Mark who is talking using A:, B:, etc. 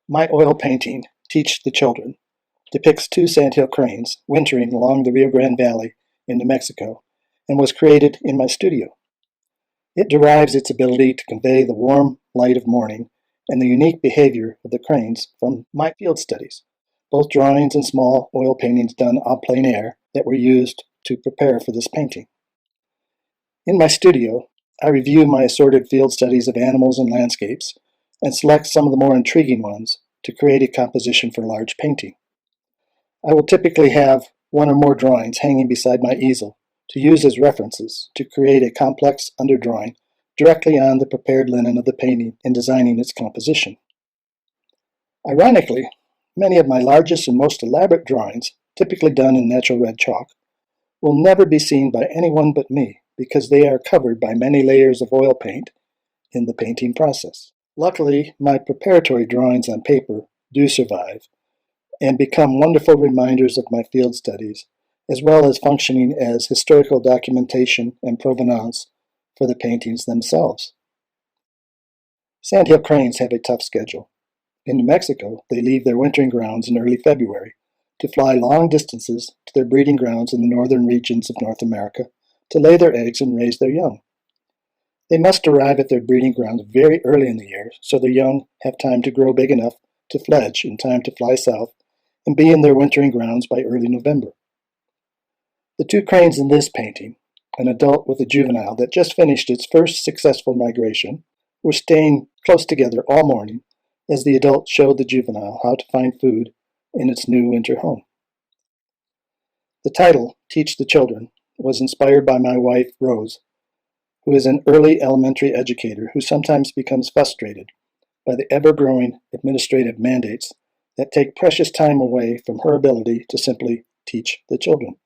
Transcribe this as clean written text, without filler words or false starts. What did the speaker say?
A: My oil painting, Teach the Children, depicts two sandhill cranes wintering along the Rio Grande Valley in New Mexico and was created in my studio. It derives its ability to convey the warm light of morning and the unique behavior of the cranes from my field studies, both drawings and small oil paintings done en plein air that were used to prepare for this painting. In my studio, I review my assorted field studies of animals and landscapes and select some of the more intriguing ones to create a composition for large painting. I will typically have one or more drawings hanging beside my easel to use as references to create a complex underdrawing directly on the prepared linen of the painting in designing its composition. Ironically, many of my largest and most elaborate drawings, typically done in natural red chalk, will never be seen by anyone but me because they are covered by many layers of oil paint in the painting process. Luckily, my preparatory drawings on paper do survive and become wonderful reminders of my field studies, as well as functioning as historical documentation and provenance for the paintings themselves. Sandhill cranes have a tough schedule. In New Mexico, they leave their wintering grounds in early February to fly long distances to their breeding grounds in the northern regions of North America to lay their eggs and raise their young. They must arrive at their breeding grounds very early in the year so their young have time to grow big enough to fledge in time to fly south and be in their wintering grounds by early November. The two cranes in this painting, an adult with a juvenile that just finished its first successful migration, were staying close together all morning as the adult showed the juvenile how to find food in its new winter home. The title, Teach the Children, was inspired by my wife, Rose, who is an early elementary educator who sometimes becomes frustrated by the ever-growing administrative mandates that take precious time away from her ability to simply teach the children.